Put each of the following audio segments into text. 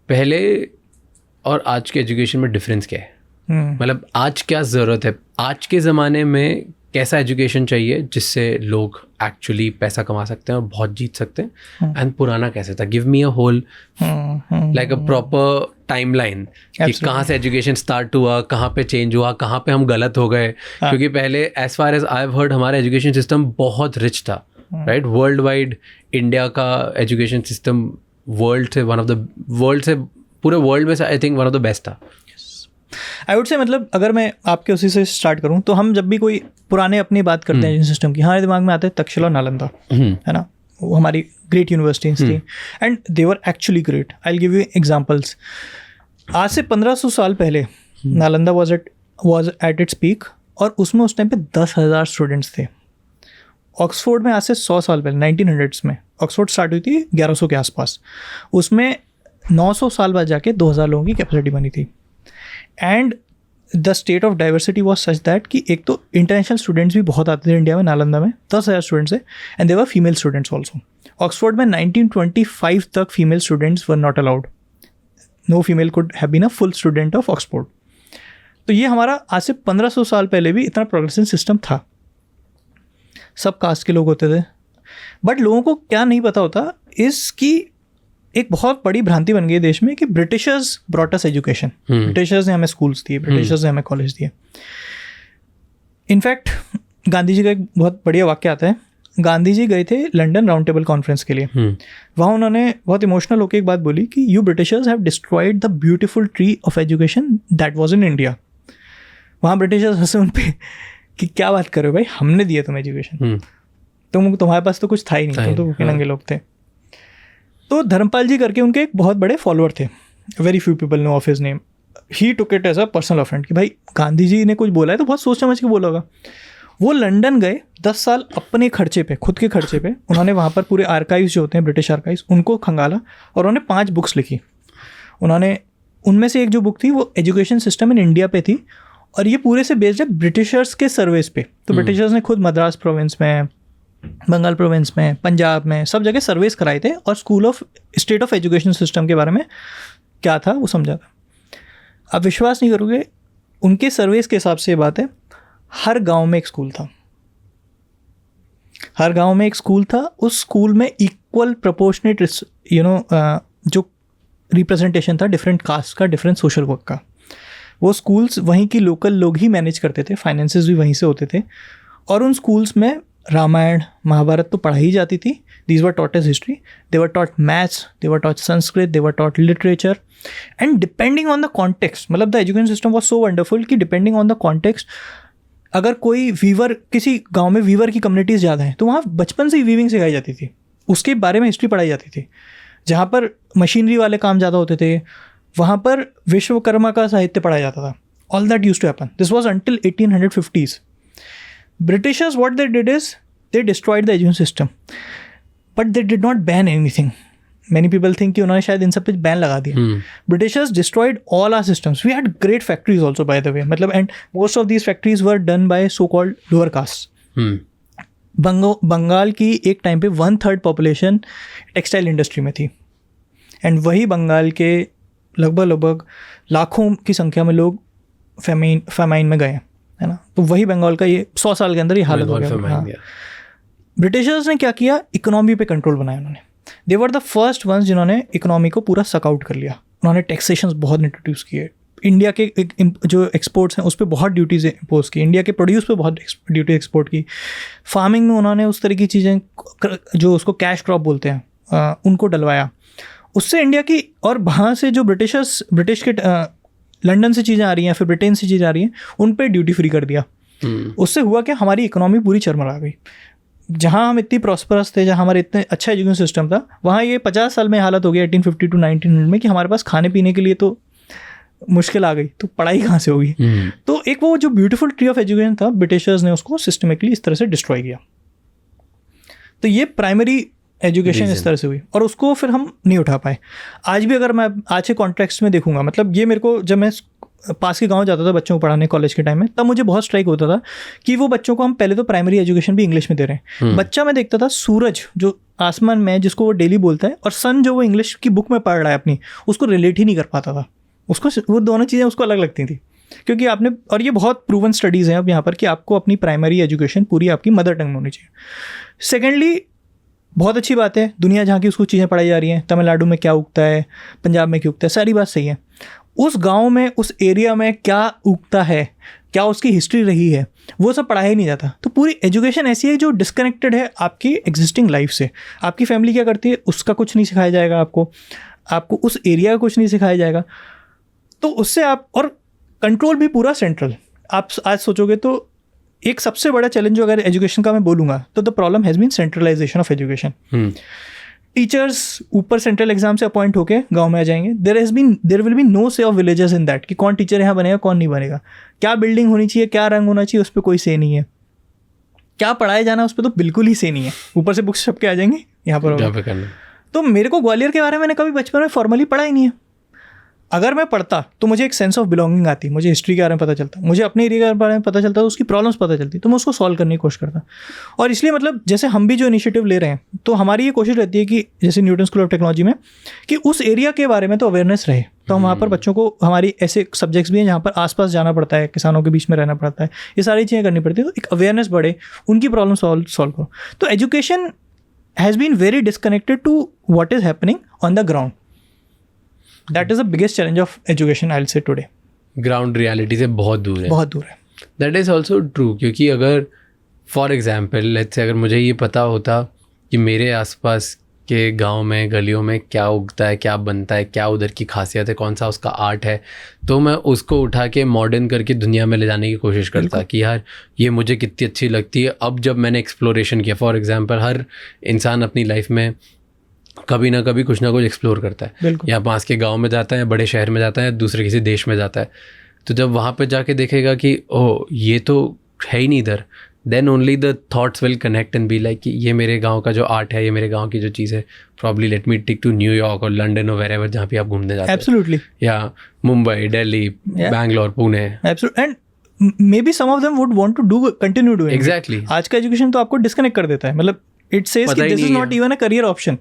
पहले और आज के एजुकेशन में डिफरेंस क्या है? मतलब आज क्या ज़रूरत है, आज के ज़माने में कैसा एजुकेशन चाहिए जिससे लोग एक्चुअली पैसा कमा सकते हैं और बहुत जीत सकते हैं, एंड पुराना कैसे था? Give me a whole like a proper timeline कि कहाँ से एजुकेशन स्टार्ट हुआ, कहाँ पे चेंज हुआ, कहाँ पे हम गलत हो गए. क्योंकि पहले as far as I have heard हमारा एजुकेशन सिस्टम बहुत रिच था, राइट? वर्ल्ड वाइड इंडिया का एजुकेशन सिस्टम वर्ल्ड से पूरे वर्ल्ड में से I think one of the best था. आई वुड से, मतलब अगर मैं आपके उसी से स्टार्ट करूं तो हम जब भी कोई पुराने अपनी बात करते हैं एजुकेशन सिस्टम की, हमारे दिमाग में आते हैं तक्षशिला और नालंदा, है ना? वो हमारी ग्रेट यूनिवर्सिटीज थी and they were actually great. I will give you examples. आज से 1500 साल पहले Nalanda was at its peak और उसमें उस टाइम पे 10,000 स्टूडेंट्स थे. ऑक्सफोर्ड में आज से 100 साल पहले 1900s में ऑक्सफोर्ड स्टार्ट हुई थी 1100 के आसपास. उसमें 900 साल बाद जाके 2,000 लोगों की कैपेसिटी बनी थी. And the state of diversity was such that कि एक तो इंटरनेशनल स्टूडेंट्स भी बहुत आते थे इंडिया में. नालंदा में 10,000 स्टूडेंट्स थे and they were female students also. Oxford में 1925 तक female students were not allowed. No female could have been a full student of Oxford. तो ये हमारा आज से 1500 साल पहले भी इतना प्रोग्रेसिव सिस्टम था. सब कास्ट के लोग होते थे. बट लोगों को क्या नहीं पता होता इसकी एक बहुत बड़ी भ्रांति बन गई देश में कि ब्रिटिशर्स ब्रॉट अस एजुकेशन. ब्रिटिशर्स ने हमें स्कूल्स दिए, ब्रिटिशर्स ने हमें कॉलेज दिए. इनफैक्ट गांधी जी का एक बहुत बढ़िया वाक्य आता है. गांधी जी गए थे लंदन राउंड टेबल कॉन्फ्रेंस के लिए. वहाँ उन्होंने बहुत इमोशनल होकर एक बात बोली कि you Britishers have destroyed the beautiful tree of education that was in India. वहाँ ब्रिटिशर्स हंसे उन पे कि क्या बात कर रहे हो भाई, हमने दिया तुम्हें एजुकेशन, तुम्हारे पास तो कुछ था ही नहीं, तुम तो भूखे नंगे लोग थे. तो धर्मपाल जी करके उनके एक बहुत बड़े फॉलोअर थे. Very few people know of his name. He took it as a personal offend कि भाई गांधी जी ने कुछ बोला है तो बहुत सोच समझ के बोला होगा. वो लंदन गए 10 साल अपने खर्चे पे, खुद के खर्चे पे. उन्होंने वहाँ पर पूरे आर्काइव्स जो होते हैं ब्रिटिश आर्काइव्स उनको खंगाला और उन्होंने 5 बुक्स लिखी. उन्होंने उनमें से एक जो बुक थी वो एजुकेशन सिस्टम इन इंडिया पे थी और ये पूरे से बेस्ड है ब्रिटिशर्स के सर्वेस पे. तो ब्रिटिशर्स ने खुद मद्रास प्रोविंस में, बंगाल प्रोविंस में, पंजाब में, सब जगह सर्वेस कराए थे और स्टेट ऑफ एजुकेशन सिस्टम के बारे में क्या था वो समझा था. आप विश्वास नहीं करोगे, उनके सर्वेस के हिसाब से ये बात है, हर गांव में एक स्कूल था. हर गांव में एक स्कूल था. उस स्कूल में इक्वल प्रोपोर्शनेट जो रिप्रेजेंटेशन था डिफरेंट कास्ट का, डिफरेंट सोशल वर्क का. वो स्कूल्स वहीं की लोकल लोग ही मैनेज करते थे, फाइनेंसेस भी वहीं से होते थे. और उन स्कूल्स में रामायण महाभारत तो पढ़ाई जाती थी. These were taught as history, they were taught maths, they were taught Sanskrit, they were taught literature. And depending on the context, मतलब the education system was so wonderful कि डिपेंडिंग ऑन द कॉन्टेक्स्ट, अगर कोई Weaver, किसी गांव में Weaver की communities ज़्यादा हैं तो वहाँ बचपन से ही वीविंग सिखाई जाती थी, उसके बारे में हिस्ट्री पढ़ाई जाती थी. जहाँ पर मशीनरी वाले काम ज़्यादा होते थे वहाँ पर विश्वकर्मा का साहित्य पढ़ाया जाता था. All that used to happen. This was until 1850s. Britishers, what they did is they destroyed the education system, but they did not ban anything. Many people think कि उन्होंने शायद इन सब पे बैन लगा दिया. Britishers destroyed all our systems. We had great factories also, by the way. मतलब, and most of these factories were done by so-called lower castes. Bengal की एक टाइम पे 1/3 पॉपुलेशन टेक्सटाइल इंडस्ट्री में थी. एंड वही बंगाल के लगभग लाखों की संख्या में लोग फेमाइन में गए, है ना. तो वही बंगाल का ये 100 साल के अंदर ये हालत हो गया. ब्रिटिशर्स ने क्या किया, इकोनॉमी पे कंट्रोल बनाया उन्होंने. दे वर द फर्स्ट वंस जिन्होंने इकोनॉमी को पूरा सक आउट कर लिया. उन्होंने टैक्सेशन बहुत इंट्रोड्यूस किए. इंडिया के जो एक्सपोर्ट्स हैं उस पर बहुत ड्यूटीज़ इम्पोज की. इंडिया के प्रोड्यूस पे बहुत ड्यूटी एक्सपोर्ट की. फार्मिंग में उन्होंने उस तरह की चीज़ें जो उसको कैश क्रॉप बोलते हैं उनको डलवाया. उससे इंडिया की, और वहाँ से जो ब्रिटिश के लंदन से चीज़ें आ रही हैं, फिर ब्रिटेन से चीज़ें आ रही हैं, उन पे ड्यूटी फ्री कर दिया. उससे हुआ क्या, हमारी इकोनॉमी पूरी चरमरा गई. जहाँ हम इतनी प्रॉस्परस थे, जहाँ हमारे इतने अच्छा एजुकेशन सिस्टम था, वहाँ ये 50 साल में हालत हो गया 1850 to 1900 में कि हमारे पास खाने पीने के लिए तो मुश्किल आ गई, तो पढ़ाई कहाँ से होगी. तो एक वो जो ब्यूटीफुल ट्री ऑफ एजुकेशन था, ब्रिटिशर्स ने उसको सिस्टमिकली इस तरह से डिस्ट्रॉय किया. तो ये प्राइमरी एजुकेशन इस तरह से हुई और उसको फिर हम नहीं उठा पाए. आज भी अगर मैं आज के कॉन्टेक्स्ट में देखूंगा, मतलब ये मेरे को, जब मैं पास के गांव जाता था बच्चों को पढ़ाने कॉलेज के टाइम में, तब मुझे बहुत स्ट्राइक होता था कि वो बच्चों को हम पहले तो प्राइमरी एजुकेशन भी इंग्लिश में दे रहे हैं। बच्चा मैं देखता था सूरज जो आसमान में जिसको वो डेली बोलता है, और सन जो वो इंग्लिश की बुक में पढ़ रहा है अपनी, उसको रिलेट ही नहीं कर पाता था। उसको वो दोनों चीज़ें उसको अलग लगती थी, क्योंकि आपने, और ये बहुत प्रूवन स्टडीज़ हैं अब यहाँ पर कि आपको अपनी प्राइमरी एजुकेशन पूरी आपकी मदर टंग में होनी चाहिए। सेकेंडली, बहुत अच्छी बात है, दुनिया जहाँ की उसको चीज़ें पढ़ाई जा रही हैं, तमिलनाडु में क्या उगता है, पंजाब में क्या उगता है, सारी बात सही है। उस गांव में, उस एरिया में क्या उगता है, क्या उसकी हिस्ट्री रही है, वो सब पढ़ाया ही नहीं जाता। तो पूरी एजुकेशन ऐसी है जो डिस्कनेक्टेड है आपकी एग्जिस्टिंग लाइफ से। आपकी फैमिली क्या करती है उसका कुछ नहीं सिखाया जाएगा आपको उस एरिया का कुछ नहीं सिखाया जाएगा। तो उससे आप, और कंट्रोल भी पूरा सेंट्रल। आप आज सोचोगे तो एक सबसे बड़ा चैलेंज जो अगर एजुकेशन का मैं बोलूँगा तो the problem has been centralization of education. Teachers ऊपर सेंट्रल एग्जाम से अपॉइंट होके गांव में आ जाएंगे। There will be no say of villages in that कि कौन टीचर यहाँ बनेगा कौन नहीं बनेगा, क्या बिल्डिंग होनी चाहिए, क्या रंग होना चाहिए, उस पर कोई से नहीं है, क्या पढ़ाया जाना उस पर तो बिल्कुल ही से नहीं है। ऊपर से बुक्स छप के आ जाएंगे यहाँ पर। तो मेरे को ग्वालियर के बारे में मैंने कभी बचपन में फॉर्मली पढ़ा ही नहीं है। अगर मैं पढ़ता तो मुझे एक सेंस ऑफ बिलोंगिंग आती, मुझे हिस्ट्री के बारे में पता चलता, मुझे अपने एरिया के बारे में पता चलता, तो उसकी प्रॉब्लम्स पता चलती, तो मैं उसको सॉल्व करने की कोशिश करता। और इसलिए मतलब जैसे हम भी जो इनिशिएटिव ले रहे हैं, तो हमारी ये कोशिश रहती है कि जैसे न्यूटन स्कूल ऑफ टेक्नोलॉजी में कि उस एरिया के बारे में तो अवेयरनेस रहे। तो हम वहाँ पर बच्चों को, हमारी ऐसे सब्जेक्ट्स भी हैं जहाँ पर आसपास जाना पड़ता है, किसानों के बीच में रहना पड़ता है, ये सारी चीज़ें करनी पड़ती है, तो एक अवेयरनेस बढ़े, उनकी प्रॉब्लम सॉल्व करो। तो education has been very disconnected to what is happening on the ground. That is the biggest challenge of education, I'll say today. Ground reality से बहुत दूर है, बहुत दूर है। दैट इज़ ऑल्सो ट्रू, क्योंकि अगर फॉर एग्जाम्पल लेट्स से अगर मुझे ये पता होता कि मेरे आसपास के गांव में, गलियों में क्या उगता है, क्या बनता है, क्या उधर की खासियत है, कौन सा उसका आर्ट है, तो मैं उसको उठा के मॉडर्न करके दुनिया में ले जाने की कोशिश करता कि यार ये मुझे कितनी अच्छी लगती है। अब जब मैंने एक्सप्लोरेशन किया, फॉर एग्जाम्पल हर इंसान अपनी लाइफ में कभी ना कभी कुछ ना कुछ एक्सप्लोर करता है, या पास के गांव में जाता है, बड़े शहर में जाता है, दूसरे किसी देश में जाता है, तो जब वहाँ पे जाके देखेगा कि ओह ये तो है ही नहीं इधर, then only the thoughts will connect and be like कि ये मेरे गांव का जो आर्ट है, ये मेरे गांव की जो चीज़ है, probably let me stick to New York और लंदन और वेरेवर जहाँ पे आप घूमने जाते हैं। एब्सोल्युटली। या Mumbai, Delhi, Bangalore, Pune. And maybe some of them would want to do continue doing. Exactly. आज का एजुकेशन तो आपको डिस्कनेक्ट कर देता है, मतलब इट सेज कि this is not even a career option.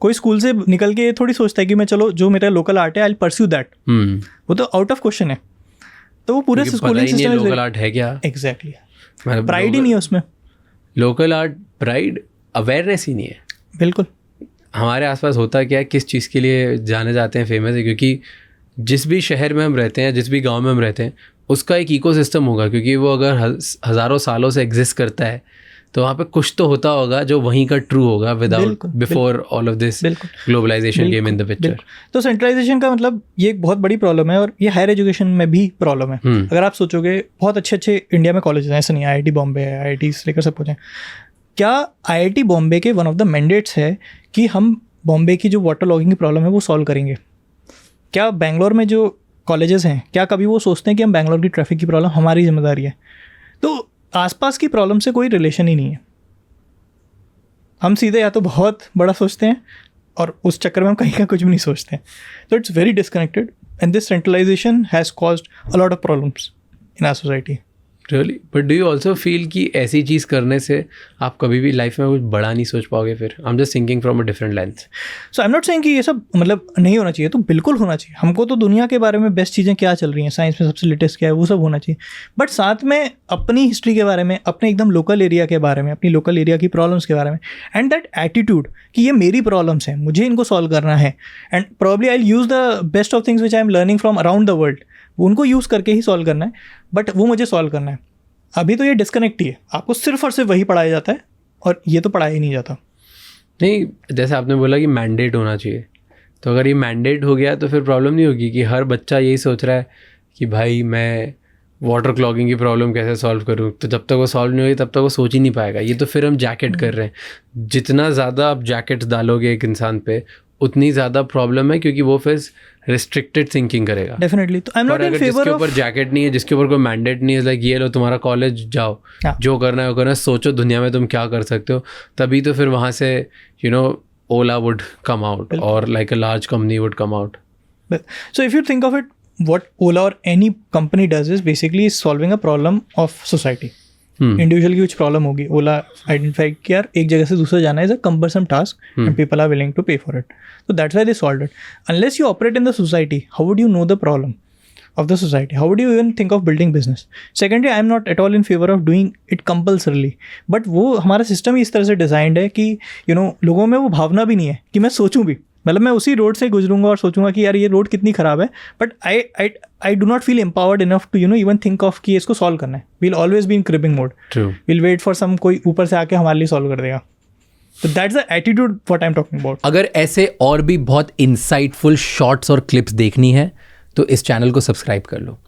कोई स्कूल से निकल के ये थोड़ी सोचता है कि मैं चलो जो मेरा लोकल आर्ट है आई विल परस्यू दैट, वो तो आउट ऑफ क्वेश्चन है। तो वो पूरे स्कूलिंग सिस्टम में लोकल आर्ट है क्या, एग्जैक्टली प्राइड ही नहीं है उसमें। लोकल आर्ट प्राइड, अवेयरनेस ही नहीं है। बिल्कुल। हमारे आसपास होता क्या है, किस चीज़ के लिए जाने जाते हैं, फेमस है, क्योंकि जिस भी शहर में हम रहते हैं, जिस भी गांव में हम रहते हैं, उसका एक इकोसिस्टम होगा, क्योंकि वो अगर हज़ारों सालों से एग्जिस्ट करता है तो वहाँ पे कुछ तो होता होगा जो वहीं का ट्रू होगा without before all of this globalization came in the picture. तो सेंट्रलाइजेशन का मतलब ये एक बहुत बड़ी प्रॉब्लम है, और ये हायर एजुकेशन में भी प्रॉब्लम है। अगर आप सोचोगे बहुत अच्छे अच्छे इंडिया में कॉलेजेस हैं, ऐसा नहीं IIT बॉम्बे है, IIT लेकर सब कुछ है। क्या IIT बॉम्बे के वन ऑफ द मैंडेट्स है कि हम बॉम्बे की जो वाटर लॉगिंग की प्रॉब्लम है वो सॉल्व करेंगे? क्या बेंगलोर में जो कॉलेजेस हैं, क्या कभी वो सोचते हैं कि हम बेंगलोर की ट्रैफिक की प्रॉब्लम हमारी जिम्मेदारी है? तो आसपास की प्रॉब्लम से कोई रिलेशन ही नहीं है। हम सीधे या तो बहुत बड़ा सोचते हैं और उस चक्कर में हम कहीं का कुछ भी नहीं सोचते हैं। तो it's very disconnected and this centralization has caused a lot of problems in our society. Really, but do you also feel कि ऐसी चीज़ करने से आप कभी भी लाइफ में कुछ बड़ा नहीं सोच पाओगे? फिर I am just thinking from a different length. So I am not saying कि ये सब मतलब नहीं होना चाहिए, तो बिल्कुल होना चाहिए। हमको तो दुनिया के बारे में बेस्ट चीज़ें क्या चल रही हैं, साइंस में सबसे लेटेस्ट क्या है, वो सब होना चाहिए। बट साथ में अपनी हिस्ट्री के बारे में, अपने एकदम लोकल एरिया के बारे में, अपनी लोकल एरिया की प्रॉब्लम्स के बारे में, एंड दैट एटीट्यूड कि ये मेरी प्रॉब्लम्स हैं, मुझे इनको सॉल्व करना है, and probably I will use the best of things which I am learning from around the world, उनको यूज़ करके ही सॉल्व करना है, बट वो मुझे सॉल्व करना है। अभी तो ये डिस्कनेक्ट ही है, आपको सिर्फ और सिर्फ वही पढ़ाया जाता है और ये तो पढ़ाया ही नहीं जाता। नहीं, जैसे आपने बोला कि मैंडेट होना चाहिए, तो अगर ये मैंडेट हो गया तो फिर प्रॉब्लम नहीं होगी कि हर बच्चा यही सोच रहा है कि भाई मैं वाटर क्लॉगिंग की प्रॉब्लम कैसे सॉल्व करूँ, तो जब तक वो सॉल्व नहीं होगी तब तक वो सोच ही नहीं पाएगा। ये तो फिर हम जैकेट कर रहे हैं। जितना ज़्यादा आप जैकेट्स डालोगे एक इंसान पे उतनी ज़्यादा प्रॉब्लम है, क्योंकि वो फिर रिस्ट्रिक्टेड थिंकिंग करेगा। डेफिनेटली। तो I am not in favour of, जिसके ऊपर जैकेट नहीं है, जिसके ऊपर कोई मैंडेट नहीं है, लाइक ये लो तुम्हारा कॉलेज जाओ, जो करना है वो करना है, सोचो दुनिया में तुम क्या कर सकते हो, तभी तो फिर वहाँ से ओला वुड कम आउट और like a large company would come out. So if you think of it, what Ola or any company does is basically solving a problem of society. Individual की कुछ प्रॉब्लम होगी, ओला identify किया यार एक जगह से दूसरे जाना is a cumbersome task and people are willing to pay for it, so that's why they solved it. Unless you operate in the society, how would you know the problem of the society? How would you even think of building business? Secondly, I am not at all in favor of doing it compulsorily, but वो हमारा system ही इस तरह से designed है कि लोगों में वो भावना भी नहीं है कि मैं सोचूं भी, मतलब मैं उसी रोड से गुजरूंगा और सोचूंगा कि यार ये रोड कितनी ख़राब है, but I do not feel empowered enough to even think of कि इसको सॉल्व करना है. We'll always be in creeping mode, we'll wait for some कोई ऊपर से आके हमारे लिए सॉल्व कर देगा. So that's the attitude what I'm talking about. अगर ऐसे और भी बहुत इंसाइटफुल शॉर्ट्स और क्लिप्स देखनी है तो इस चैनल को सब्सक्राइब कर लो.